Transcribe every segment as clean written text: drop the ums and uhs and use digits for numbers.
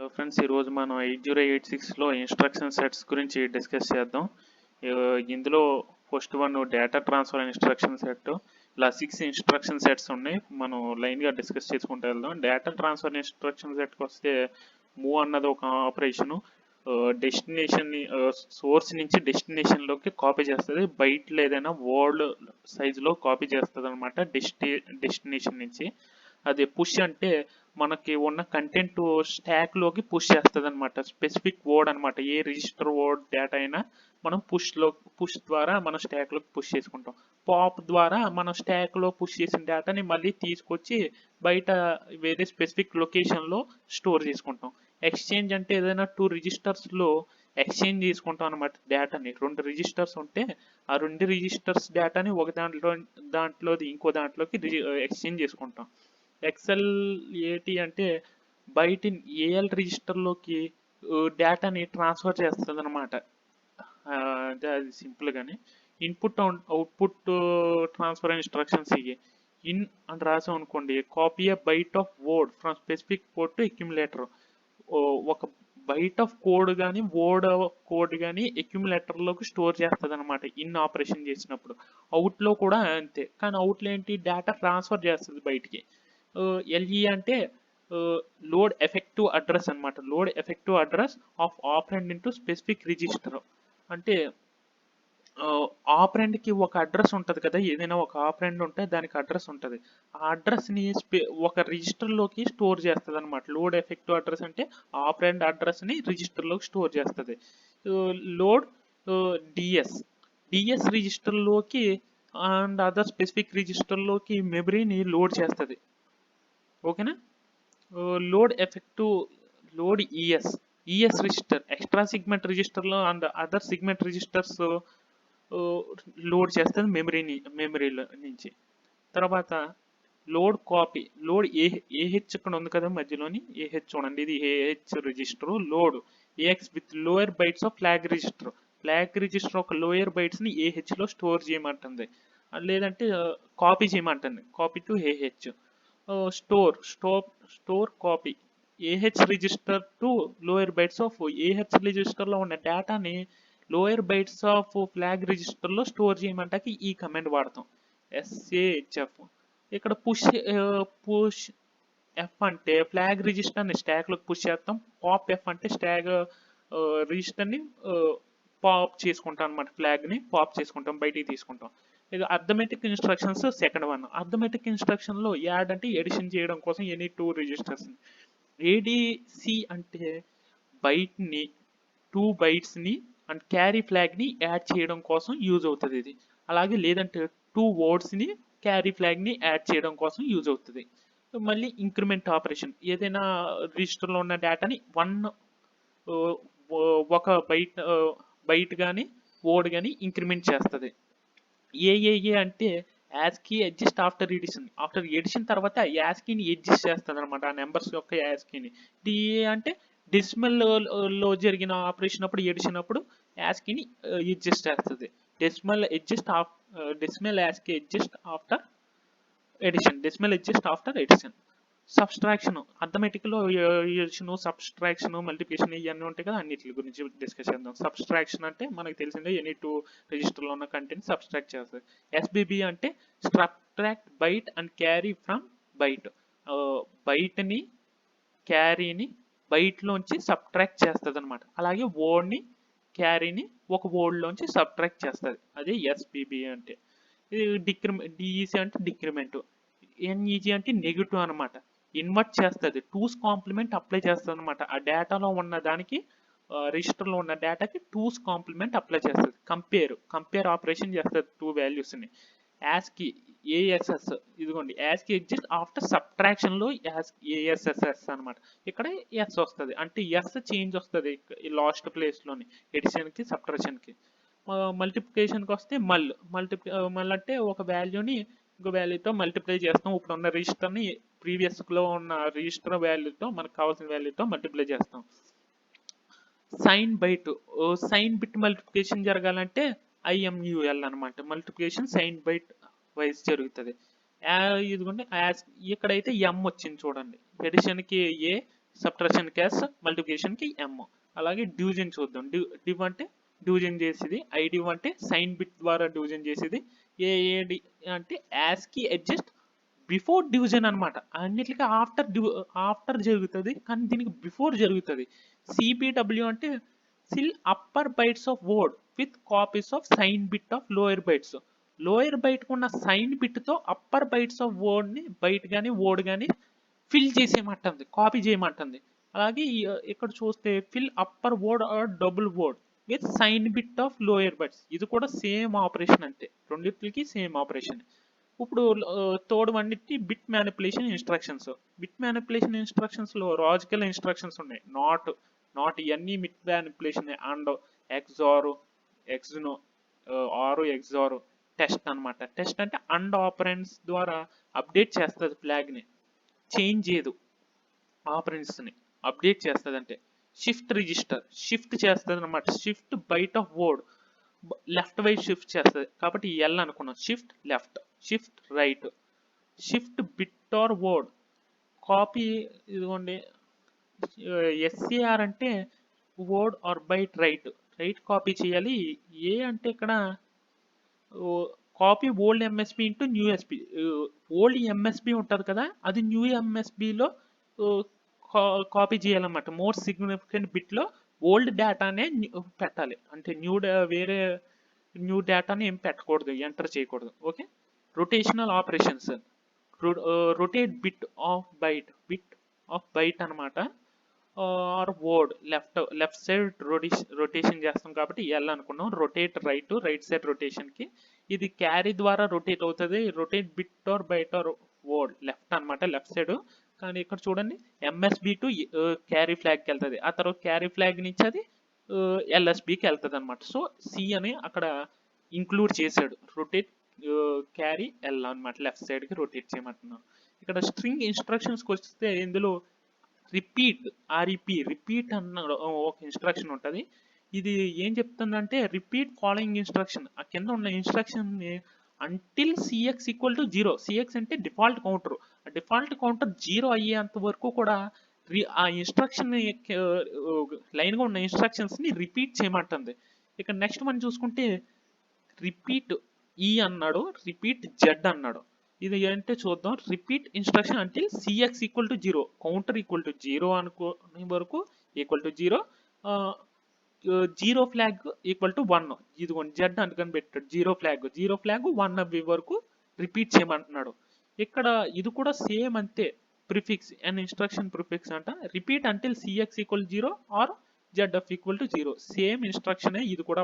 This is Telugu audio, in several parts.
హలో ఫ్రెండ్స్, ఈరోజు మనం 8086లో ఇన్స్ట్రక్షన్ సెట్స్ గురించి డిస్కస్ చేద్దాం. ఇందులో first one data transfer instruction set. ఇలా 6 ఇన్స్ట్రక్షన్ సెట్స్ ఉన్నాయి. మనం లైన్గా డిస్కస్ చేసుకుంటూ వెళ్దాం. డేటా ట్రాన్స్ఫర్ ఇన్స్ట్రక్షన్ సెట్కి వస్తే మూవ్ అన్నది ఒక ఆపరేషను. డెస్టినేషన్ సోర్స్ నుంచి డెస్టినేషన్లోకి కాపీ చేస్తుంది. బైట్లో ఏదైనా వర్డ్ సైజులో కాపీ చేస్తుంది అనమాట డెస్టినేషన్ నుంచి. అది పుష్ అంటే మనకి ఉన్న కంటెంట్ స్టాక్లోకి పుష్ చేస్తుంది అనమాట. స్పెసిఫిక్ వర్డ్ అనమాట. ఏ రిజిస్టర్ వర్డ్ డేటా అయినా మనం పుష్ ద్వారా మనం స్టాక్లోకి పుష్ చేసుకుంటాం. పాప్ ద్వారా మనం స్టాక్లో పుష్ చేసిన డేటాని మళ్ళీ తీసుకొచ్చి బయట వేరే స్పెసిఫిక్ లొకేషన్లో స్టోర్ చేసుకుంటాం. ఎక్స్చేంజ్ అంటే ఏదైనా 2 రిజిస్టర్స్లో ఎక్స్చేంజ్ చేసుకుంటాం అనమాట. డేటాని 2 రిజిస్టర్స్ ఉంటే ఆ 2 రిజిస్టర్స్ డేటాని ఒక దాంట్లోది ఇంకో దాంట్లోకి ఎక్స్చేంజ్ చేసుకుంటాం. XLAT అంటే బయట ఏఎల్ రిజిస్టర్లోకి డేటాని ట్రాన్స్ఫర్ చేస్తుంది అనమాట. అది సింపుల్గానే ఇన్పుట్ అవుట్పుట్ ట్రాన్స్ఫర్ ఇన్స్ట్రక్షన్స్ ఇవి. ఇన్ అని రాసాం అనుకోండి, copy a byte of word from specific port to accumulator. ఒక బైట్ ఆఫ్ కోడ్ కానీ వర్డ్ కోడ్ కానీ అక్యుములేటర్లోకి స్టోర్ చేస్తుంది అనమాట ఇన్ ఆపరేషన్ చేసినప్పుడు. అవుట్లో కూడా అంతే, కానీ అవుట్లో ఏంటి, డేటా ట్రాన్స్ఫర్ చేస్తుంది బయటికి. LE అంటే లోడ్ ఎఫెక్టివ్ అడ్రస్ అనమాట. Load effective address of ఆపరెండ్ into specific register. అంటే ఆపరెండ్కి ఒక అడ్రస్ ఉంటుంది కదా, ఏదైనా ఒక ఆపరెండ్ ఉంటే దానికి అడ్రస్ ఉంటుంది. ఆ అడ్రస్ని ఒక రిజిస్టర్లోకి స్టోర్ చేస్తుంది అనమాట. లోడ్ ఎఫెక్టివ్ అడ్రస్ అంటే ఆపరెండ్ అడ్రస్ని రిజిస్టర్లోకి స్టోర్ చేస్తుంది. లోడ్ డిఎస్ రిజిస్టర్లోకి అండ్ అదర్ స్పెసిఫిక్ రిజిస్టర్లోకి మెమరీని లోడ్ చేస్తుంది. ఓకేనా. Load effective load ES register extra segment రిజిస్టర్లో and other segment registers load చేస్తుంది మెమరీలో నుంచి. తర్వాత లోడ్ కాపీ. లోడ్ ఏహెచ్ ఇక్కడ ఉంది కదా మధ్యలోని ఏహెచ్ చూడండి, ఇది AH register. Load AX with lower bytes of flag register. Flag register ఒక లోయర్ బైట్స్ని ఏహెచ్లో స్టోర్ చేయమంటుంది, లేదంటే కాపీ చేయమంటుంది. Copy to AH. Store copy AH register to lower bytes of AH రిజిస్టర్లో ఉన్న డేటాని లోయర్ బైట్స్ ఆఫ్ ఫ్లాగ్ రిజిస్టర్లో స్టోర్ చేయమంటాకి ఈ కమాండ్ వాడతాం, SAHF. ఇక్కడ పుష్ ఎఫ్ అంటే ఫ్లాగ్ రిజిస్టర్ని స్టాక్లోకి పుష్ చేస్తాం. పాప్ ఎఫ్ అంటే స్టాగ్ రిజిస్టర్ని పాప్ చేసుకుంటాం అనమాట. ఫ్లాగ్ని పాప్ చేసుకుంటాం, బయటికి తీసుకుంటాం. ఇది arithmetic instructions second one. Arithmetic ఇన్స్ట్రక్షన్లో యాడ్ అంటే ఎడిషన్ చేయడం కోసం ఎనీ 2 రిజిస్టర్స్. ADC అంటే బైట్ని 2 బైట్స్ని అండ్ క్యారీ ఫ్లాగ్ని యాడ్ చేయడం కోసం యూజ్ అవుతుంది ఇది. అలాగే లేదంటే 2 వర్డ్స్ని క్యారీ ఫ్లాగ్ని యాడ్ చేయడం కోసం యూజ్ అవుతుంది. మళ్ళీ ఇంక్రిమెంట్ ఆపరేషన్, ఏదైనా రిజిస్టర్లో ఉన్న డేటాని ఒక బైట్ కానీ వర్డ్ కానీ ఇంక్రిమెంట్ చేస్తుంది. ఏఏఏ అంటే ASCII adjust after addition. After addition తర్వాత యాస్కీని అడ్జస్ట్ చేస్తుంది అనమాట, ఆ నెంబర్స్ యొక్క యాస్కీని. డిఏ అంటే డెసిమల్లో జరిగిన ఆపరేషన్ అప్పుడు ఎడిషన్ అప్పుడు యాస్కీని అడ్జస్ట్ చేస్తుంది. Decimal ASCII adjust after addition. Subtraction అర్థమెటిక్లో ఎడిషన్, సబ్స్ట్రాక్షన్, మల్టిప్లికేషన్ ఇవన్నీ ఉంటాయి కదా, అన్నిటి గురించి డిస్కస్ చేద్దాం. సబ్స్ట్రాక్షన్ అంటే మనకు తెలిసిందే, ఎనీ 2 రిజిస్టర్లో ఉన్న కంటెంట్ సబ్స్ట్రాక్ట్ చేస్తుంది. SBB అంటే subtract byte and carry from byte. బైట్ని క్యారీని బైట్లోంచి సబ్ట్రాక్ట్ చేస్తుంది అనమాట. అలాగే వర్డ్ని క్యారీని ఒక వర్డ్లోంచి సబ్ట్రాక్ట్ చేస్తుంది. అదే SBB అంటే. ఇది DEC అంటే డిక్రిమెంట్. NEG అంటే నెగిటివ్ అనమాట. ఇన్వర్ట్ చేస్తుంది, 2's కాంప్లిమెంట్ అప్లై చేస్తుంది అనమాట. ఆ డేటాలో ఉన్న దానికి రిజిస్టర్లో ఉన్న డేటాకి 2's కాంప్లిమెంట్ అప్లై చేస్తుంది. కంపేర్ ఆపరేషన్ చేస్తుంది 2 వాల్యూస్ని. యాస్కీ ASS, ఇదిగోండి యాస్కీ ఎగ్జిస్ట్ ఆఫ్టర్ సబ్ట్రాక్షన్లో ASSS అనమాట. ఇక్కడ ఎస్ వస్తుంది, అంటే ఎస్ చేంజ్ వస్తుంది లాస్ట్ ప్లేస్లోని ఎడిషన్కి సబ్ట్రాక్షన్కి. మల్టిప్లికేషన్కి వస్తే మల్ అంటే ఒక వాల్యూని ఇంకో వాల్యూతో మల్టిప్లై చేస్తాం. ఇప్పుడు ఉన్న రిజిస్టర్ని ప్రీవియస్లో ఉన్న రిజిస్టర్ వాల్యూతో మనకు కావాల్సిన వాల్యూతో మల్టిప్లై చేస్తాం. సైన్ బిట్ మల్టిప్లికేషన్ జరగాలంటే IMUL అనమాట. మల్టిప్లికేషన్ సైన్ బైట్ వైజ్ జరుగుతుంది. ఇదిగోండి ఇక్కడైతే M వచ్చింది చూడండి. ఎడిషన్కి A, సబ్ట్రాక్షన్ క్యాస్ మల్టిప్లికేషన్కి ఎమ్. అలాగే డివిజన్ చూద్దాం. డివ్ అంటే డివిజన్ చేసేది, ఐడివ్ అంటే సైన్ బిట్ ద్వారా డివిజన్ చేసేది, ఏఏడి అంటే యాస్కి అడ్జస్ట్ బిఫోర్ డివిజన్ అనమాట. అన్నిటికీ ఆఫ్టర్ జరుగుతుంది, కానీ దీనికి బిఫోర్ జరుగుతుంది. సిపిడబ్ల్యూ అంటే fill upper bytes of word with copies of sign bit of lower bytes. Lower byte ఉన్న సైన్ బిట్తో అప్పర్ బైట్స్ ఆఫ్ వర్డ్ని బైట్ కానీ వర్డ్ కానీ ఫిల్ చేసేయమంటుంది, కాపీ చేయమంటుంది. అలాగే ఇక్కడ చూస్తే fill upper word or double word with sign bit of lower bytes. ఇది కూడా సేమ్ ఆపరేషన్ అంతే, రెండింటికి సేమ్ ఆపరేషన్. ఇప్పుడు థర్డ్ వన్నిటి bit manipulation instructions. Bit manipulation ఇన్స్ట్రక్షన్స్లో లాజికల్ ఇన్స్ట్రక్షన్స్ ఉన్నాయి. నాట్ ఇవన్నీ బిట్ మ్యానిపులేషన్. అండ్ ఎక్సార్, ఎక్స్నో, ఆరు ఎక్సార్, టెస్ట్ అనమాట. టెస్ట్ అంటే అండ్ ఆపరెంట్స్ ద్వారా అప్డేట్ చేస్తుంది, ఫ్లాగ్ని చేంజ్ చేయదు, ఆపరెంట్స్ని అప్డేట్ చేస్తుంది. అంటే షిఫ్ట్ రిజిస్టర్ షిఫ్ట్ చేస్తుంది అనమాట. Shift byte of word left వైపు షిఫ్ట్ చేస్తుంది కాబట్టి ఎల్ అనుకున్నాం. Shift left, shift right, shift bit or word copy. ఇదిగోండి ఎస్సిఆర్ అంటే word or byte right copy చేయాలి. ఏ అంటే ఇక్కడ copy old MSB into new SB. Old MSB ఉంటుంది కదా, అది న్యూ ఎంఎస్బిలో కాపీ చేయాలన్నమాట. మోర్ సిగ్నిఫికెంట్ బిట్లో ఓల్డ్ డేటానే పెట్టాలి, అంటే వేరే న్యూ డేటాని ఏం పెట్టకూడదు, ఎంటర్ చేయకూడదు. Okay. Rotational operations, rotate bit of byte అనమాట. Or word left side rotation చేస్తాం కాబట్టి ఎల్ అనుకున్నాం. రొటేట్ రైట్ సైడ్ రొటేషన్కి. ఇది క్యారీ ద్వారా రొటేట్ అవుతుంది. Rotate bit or byte or word left అనమాట, లెఫ్ట్ సైడ్. కానీ ఇక్కడ చూడండి ఎంఎస్బి టు క్యారీ ఫ్లాగ్కి వెళ్తుంది, ఆ తర్వాత క్యారీ ఫ్లాగ్ నుంచి అది ఎల్ఎస్బికి వెళ్తుంది అనమాట. సో సి అని అక్కడ ఇంక్లూడ్ చేశాడు. రొటేట్ క్యారీ ఎల్ అనమాట, లెఫ్ట్ సైడ్కి రొటేట్ చేయమంటున్నాను. ఇక్కడ స్ట్రింగ్ ఇన్స్ట్రక్షన్స్కి వస్తే ఇందులో రిపీట్ అన్న ఒక ఇన్స్ట్రక్షన్ ఉంటుంది. ఇది ఏం చెప్తుందంటే రిపీట్ ఫాలోయింగ్ ఇన్స్ట్రక్షన్. ఆ కింద ఉన్న instruction until CX equal to 0. CX అంటే డిఫాల్ట్ కౌంటర్. ఆ డిఫాల్ట్ కౌంటర్ 0 అయ్యేంత వరకు కూడా ఆ ఇన్స్ట్రక్షన్ లైన్గా ఉన్న ఇన్స్ట్రక్షన్స్ని రిపీట్ చేయమంటుంది. ఇక నెక్స్ట్ మనం చూసుకుంటే రిపీట్ ఈ అన్నాడు, రిపీట్ జెడ్ అన్నాడు. ఇది ఏంటంటే చూద్దాం. రిపీట్ ఇన్స్ట్రక్షన్ అంటే CX equal to 0, counter equal to 0 అనుకునే వరకు equal to 0, 0 flag equal to 1. ఇదిగోండి జెడ్ అందుకని పెట్టాడు. 0 ఫ్లాగ్ 1 అవ్వే వరకు రిపీట్ చేయమంటున్నాడు. ఇక్కడ ఇది కూడా సేమ్ అంతే, ప్రిఫిక్స్ అండ్ ఇన్స్ట్రక్షన్ ప్రిఫిక్స్ అంట. Repeat until CX equal 0 or ZF equal to 0. Same ఇన్స్ట్రక్షనే ఇది కూడా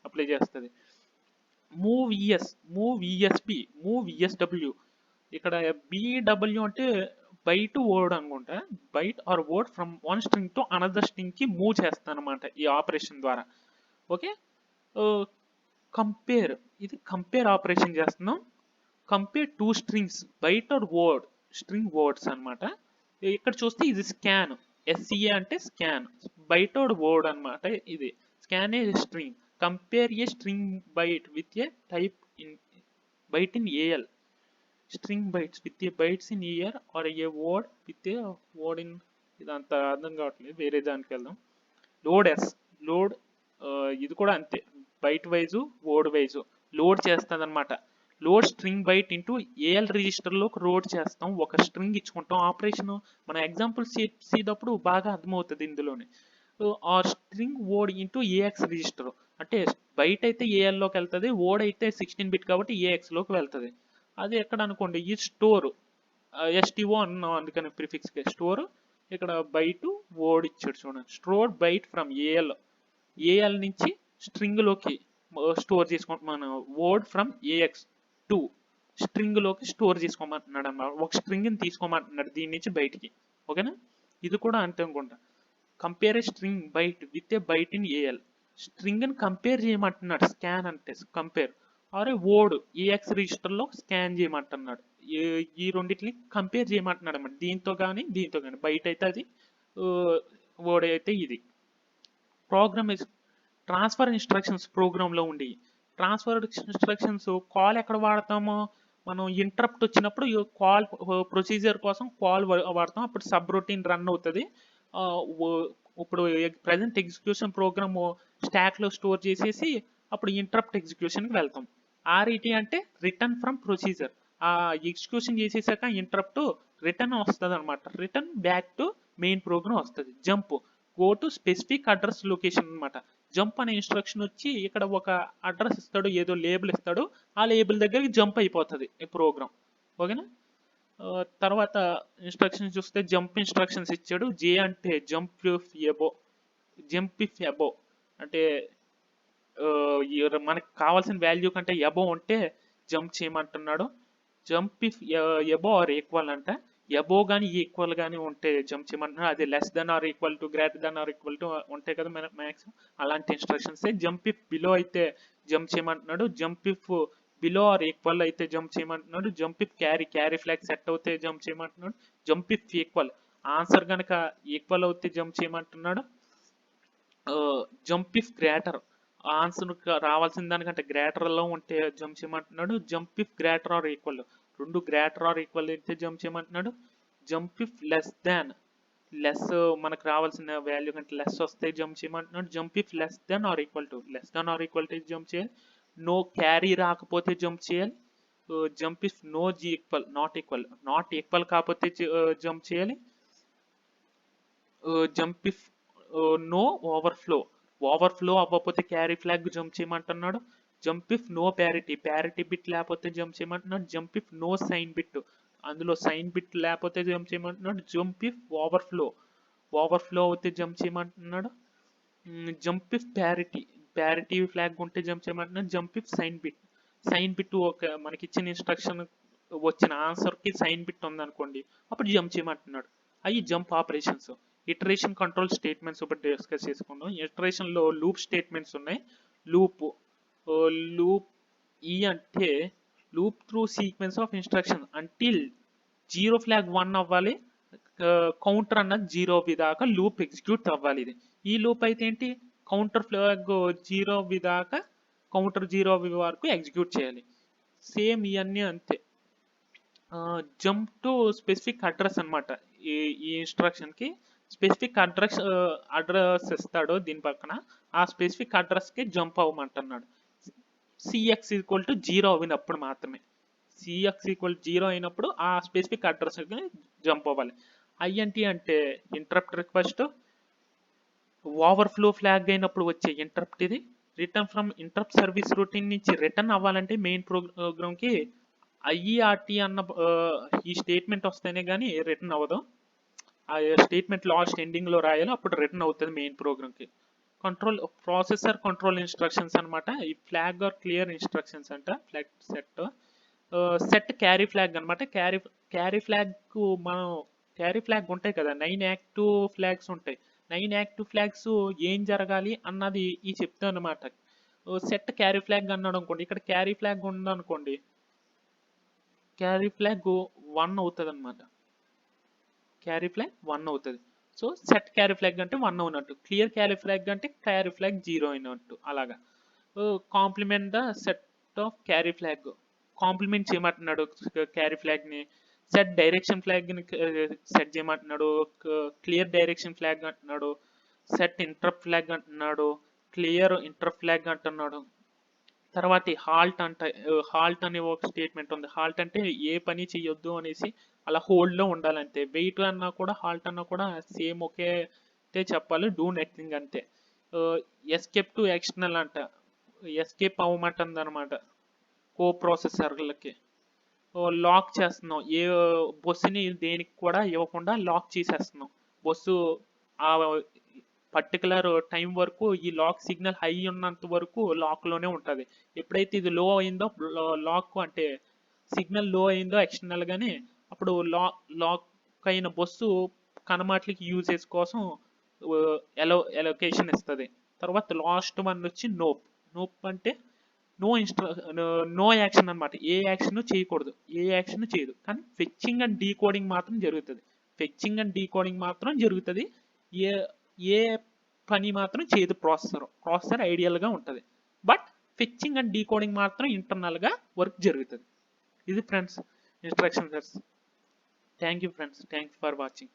అప్లై చేస్తుంది. Move ESP, move ESW. ఇక్కడ బిడబ్ల్యూ అంటే బైట్ వర్డ్ అనుకుంటా. Byte or word from one string to another string కి మూవ్ చేస్తాను అనమాట ఈ ఆపరేషన్ ద్వారా. ఓకే. కంపేర్, ఇది కంపేర్ ఆపరేషన్ చేస్తున్నాం. Compare two strings, byte or word, string words అనమాట. ఇక్కడ చూస్తే ఇది స్కాన్, ఎస్సిఏ అంటే స్కాన్, బైట్ ఆర్ వర్డ్ అనమాట. ఇది scan a string. Compare a string byte with a type in byte in AL. String bytes with a bytes in AR or a word with a word in. ఇదంతా అర్థం కావట్లేదు, వేరే దానికి వెళ్దాం. లోడ్ ఇది కూడా అంతే, byte wise word wise load చేస్తుంది అనమాట. Load string byte into AL రిజిస్టర్లోకి లోడ్ చేస్తాం. ఒక స్ట్రింగ్ ఇచ్చుకుంటాం. ఆపరేషన్ మన ఎగ్జాంపుల్ చేసేటప్పుడు బాగా అర్థమవుతుంది ఇందులోనే. Or string word into AX register అంటే బైట్ అయితే ఏఎల్లోకి వెళ్తుంది, వర్డ్ అయితే 16 బిట్ కాబట్టి ఏఎక్స్లోకి వెళ్తుంది. అది ఎక్కడ అనుకోండి, ఈ స్టోర్ ఎస్టీఓ అన్నాం అందుకని ప్రిఫిక్స్కి స్టోర్. ఇక్కడ బైట్ వర్డ్ ఇచ్చాడు చూడండి. స్టోర్ బైట్ ఫ్రమ్ ఏఎల్ నుంచి స్ట్రింగ్లోకి స్టోర్ చేసుకోమంటున్నాను. వర్డ్ ఫ్రమ్ ఏఎక్స్ టు స్ట్రింగ్లోకి స్టోర్ చేసుకోమంటున్నాడు అన్నమాట. ఒక స్ట్రింగ్ని తీసుకోమంటున్నాడు దీని నుంచి బయటికి. ఓకేనా. ఇది కూడా అంతే అనుకుంటా. Compare a string byte with a byte in AL. స్ట్రింగ్ని కంపేర్ చేయమంటున్నాడు, స్కాన్ అంటే compare. Or a word AX రిజిస్టర్లో స్కాన్ చేయమంటున్నాడు. ఈ రెండింటిని కంపేర్ చేయమంటున్నాడు అన్నమాట. దీంతో కానీ దీంతో కానీ, బైట్ అయితే అది, వర్డ్ అయితే ఇది. ప్రోగ్రామ్ ట్రాన్స్ఫర్ ఇన్స్ట్రక్షన్స్ ప్రోగ్రాంలో ఉండి ట్రాన్స్ఫర్ ఇన్స్ట్రక్షన్స్ కాల్ ఎక్కడ వాడతామో మనం ఇంటరప్ట్ వచ్చినప్పుడు కాల్ ప్రొసీజర్ కోసం కాల్ వాడతాం, అప్పుడు సబ్ రొటీన్ రన్ అవుతుంది. ఇప్పుడు ప్రజెంట్ ఎగ్జిక్యూషన్ ప్రోగ్రామ్ స్టాక్లో స్టోర్ చేసేసి అప్పుడు ఇంటరప్ట్ ఎగ్జిక్యూషన్కి వెళ్తాం. ఆర్ఈటీ అంటే రిటర్న్ ఫ్రమ్ ప్రొసీజర్. ఆ ఎగ్జిక్యూషన్ చేసేసాక ఇంటరప్ట్ రిటర్న్ వస్తుంది అనమాట, return back to main program వస్తుంది. Jump go to specific address location అనమాట. జంప్ అనే ఇన్స్ట్రక్షన్ వచ్చి ఇక్కడ ఒక అడ్రస్ ఇస్తాడు, ఏదో లేబుల్ ఇస్తాడు, ఆ లేబుల్ దగ్గరికి జంప్ అయిపోతుంది ఈ ప్రోగ్రామ్. ఓకేనా. తర్వాత ఇన్స్ట్రక్షన్స్ చూస్తే జంప్ ఇన్స్ట్రక్షన్స్ ఇచ్చాడు. జే అంటే jump if above, jump if above అంటే మనకు కావాల్సిన వాల్యూ కంటే ఎబో ఉంటే జంప్ చేయమంటున్నాడు. Jump if above or equal అంట, ఎబో కానీ ఈక్వల్ కానీ ఉంటే జంప్ చేయమంటున్నాడు. అది less than or equal to, greater than or equal to ఉంటాయి కదా మ్యాక్సిమం, అలాంటి ఇన్స్ట్రక్షన్స్. జంప్ ఇఫ్ బిలో అయితే జంప్ చేయమంటున్నాడు. Jump if below or equal అయితే జంప్ చేయమంటున్నాడు. Jump if carry flag set అవుతే జంప్ చేయమంటున్నాడు. జంప్ ఇఫ్ ఈక్వల్, ఆన్సర్ కనుక ఈక్వల్ అవుతే జంప్ చేయమంటున్నాడు. జంప్ ఇఫ్ గ్రేటర్, ఆన్సర్ రావాల్సిన దానికంటే గ్రేటర్ లో ఉంటే జంప్ చేయమంటున్నాడు. Jump if greater or equal, రెండు గ్రేటర్ ఆర్ ఈక్వల్ అయితే జంప్ చేయమంటున్నాడు. Jump if less than, less మనకు రావాల్సిన వాల్యూ కంటే లెస్ వస్తే జంప్ చేయమంటున్నాడు. Jump if less than or equal to, less than or equal to jump చేయాలి. నో క్యారీ రాకపోతే జంప్ చేయాలి. Jump if no Z equal, not equal కాకపోతే జంప్ చేయాలి. జంప్ ఇఫ్ నో ఓవర్ఫ్లో అవ్వకపోతే క్యారీ ఫ్లాగ్ జంప్ చేయమంటున్నాడు. Jump if no parity bit లేకపోతే జంప్ చేయమంటున్నాడు. Jump if no sign bit, అందులో సైన్ బిట్ లేకపోతే జంప్ చేయమంటున్నాడు. జంప్ ఇఫ్ ఓవర్ఫ్లో అవుతే జంప్ చేయమంటున్నాడు. జంప్ ఇఫ్ ప్యారిటీ ఫ్లాగ్ ఉంటే జంప్ చేయమంటున్నాడు. జంప్ ఇఫ్ సైన్ బిట్ ఒక మనకి ఇచ్చిన ఇన్స్ట్రక్షన్ వచ్చిన ఆన్సర్ కి సైన్ బిట్ ఉందనుకోండి, అప్పుడు జంప్ చేయమంటున్నాడు. అవి jump operations. Iteration control statements ఒకటి డిస్కస్ చేసుకుందాం. ఇటరేషన్ లో లూప్ స్టేట్మెంట్స్ ఉన్నాయి. లూప్ ఈ అంటే loop through sequence of instruction until zero flag 1 అవ్వాలి, కౌంటర్ అన్నది 0 దాకా లూప్ ఎగ్జిక్యూట్ అవ్వాలి. ఇది ఈ లూప్ అయితే ఏంటి, కౌంటర్ ఫ్లాగ్ 0 దాకా కౌంటర్ 0 వరకు ఎగ్జిక్యూట్ చేయాలి. సేమ్ ఇవన్నీ అంతే. జంప్ టు స్పెసిఫిక్ అడ్రస్ అనమాట. ఈ ఇన్స్ట్రక్షన్ కి స్పెసిఫిక్ అడ్రస్ ఇస్తాడు దీని పక్కన, ఆ స్పెసిఫిక్ అడ్రస్ కి జంప్ అవ్వమంటున్నాడు. సిఎక్స్ ఈక్వల్ టు 0 అయినప్పుడు మాత్రమే, సిఎక్స్ ఈక్వల్ 0 అయినప్పుడు ఆ స్పెసిఫిక్ అడ్రస్ కి జంప్ అవ్వాలి. ఐఎన్టీ అంటే ఇంటరప్ట్ రిక్వెస్ట్. ఓవర్ఫ్లో ఫ్లాగ్ అయినప్పుడు వచ్చే ఇంటరప్ట్ ఇది. Return from interrupt service routine నుంచి రిటర్న్ అవ్వాలంటే మెయిన్ ప్రోగ్రామ్ కి ఐఈఆర్టీ అన్న ఈ స్టేట్మెంట్ వస్తేనే కానీ రిటర్న్ అవ్వదు. ఆ స్టేట్మెంట్ లాస్ట్ ఎండింగ్ లో రాయాలి, అప్పుడు రిటర్న్ అవుతుంది మెయిన్ ప్రోగ్రామ్ కి. ప్రాసెసర్ కంట్రోల్ ఇన్స్ట్రక్షన్స్ అనమాట. ఈ ఫ్లాగ్ ఆర్ క్లియర్ ఇన్స్ట్రక్షన్స్ అంట. ఫ్లాగ్ సెట్ క్యారీ ఫ్లాగ్ అనమాట. క్యారీ ఫ్లాగ్ కు మనం క్యారీ ఫ్లాగ్ ఉంటాయి కదా, 9 యాక్టివ్ ఫ్లాగ్స్ ఉంటాయి. 9 యాక్టివ్ ఫ్లాగ్స్ ఏం జరగాలి అన్నది ఈ చెప్తాను అనమాట. సెట్ క్యారీ ఫ్లాగ్ అన్నాడు అనుకోండి, ఇక్కడ క్యారీ ఫ్లాగ్ ఉందనుకోండి, క్యారీ ఫ్లాగ్ 1 అవుతుంది అనమాట. క్యారీ ఫ్లాగ్ 1 అవుతుంది. సో సెట్ క్యారీ ఫ్లాగ్ అంటే 1 అవునట్టు, క్లియర్ క్యారీ ఫ్లాగ్ అంటే క్యారీ ఫ్లాగ్ 0 అయినట్టు. అలాగా complement the set of carry flag, complement చేయమంటున్నాడు క్యారీ ఫ్లాగ్ ని. సెట్ డైరెక్షన్ ఫ్లాగ్ ని సెట్ చేయమంటున్నాడు. క్లియర్ డైరెక్షన్ ఫ్లాగ్ అంటున్నాడు. సెట్ ఇంటరప్ట్ ఫ్లాగ్ అంటున్నాడు. క్లియర్ ఇంటరప్ట్ ఫ్లాగ్ అంటున్నాడు. తర్వాత హాల్ట్ హాల్ట్ అనే ఒక స్టేట్మెంట్ ఉంది. హాల్ట్ అంటే ఏ పని చెయ్యొద్దు అనేసి అలా హోల్డ్ లో ఉండాలంతే. వెయిట్ అన్నా కూడా హాల్ట్ అన్నా కూడా సేమ్ ఒకే చెప్పాలి, డూ నథింగ్ అంతే. ఎస్కేప్ టు ఎక్స్టర్నల్ అంట, ఎస్కేప్ అవ్వమంటుంది అనమాట కో ప్రాసెసర్లకి. లాక్ చేస్తున్నాం, ఏ బస్సుని దేనికి కూడా ఇవ్వకుండా లాక్ చేసేస్తున్నాం. బస్సు ఆ పర్టికులర్ టైం వరకు ఈ లాక్ సిగ్నల్ హై ఉన్నంత వరకు లాక్ లోనే ఉంటుంది. ఎప్పుడైతే ఇది లో అయిందో, లాక్ అంటే సిగ్నల్ లో అయిందో ఎక్స్టర్నల్ గానే, అప్పుడు లాక్ అయిన బస్సు కనమాట్లకి యూజెస్ కోసం ఎలొకేషన్ ఇస్తుంది. తర్వాత లాస్ట్ వన్ వచ్చి నోప్ అంటే నో యాక్షన్ అనమాట. ఏ యాక్షన్ చేయకూడదు, ఏ యాక్షన్ చేయదు, కానీ ఫెచ్చింగ్ అండ్ డీకోడింగ్ మాత్రం జరుగుతుంది. ఫెచ్చింగ్ అండ్ డీకోడింగ్ మాత్రం జరుగుతుంది. ఏ పని మాత్రం చేయదు ప్రాసెసర్ ఐడియల్ గా ఉంటుంది. బట్ ఫెచ్చింగ్ అండ్ డీకోడింగ్ మాత్రం ఇంటర్నల్ గా వర్క్ జరుగుతుంది. ఇది friends instruction sets. Thank you friends, thanks for watching.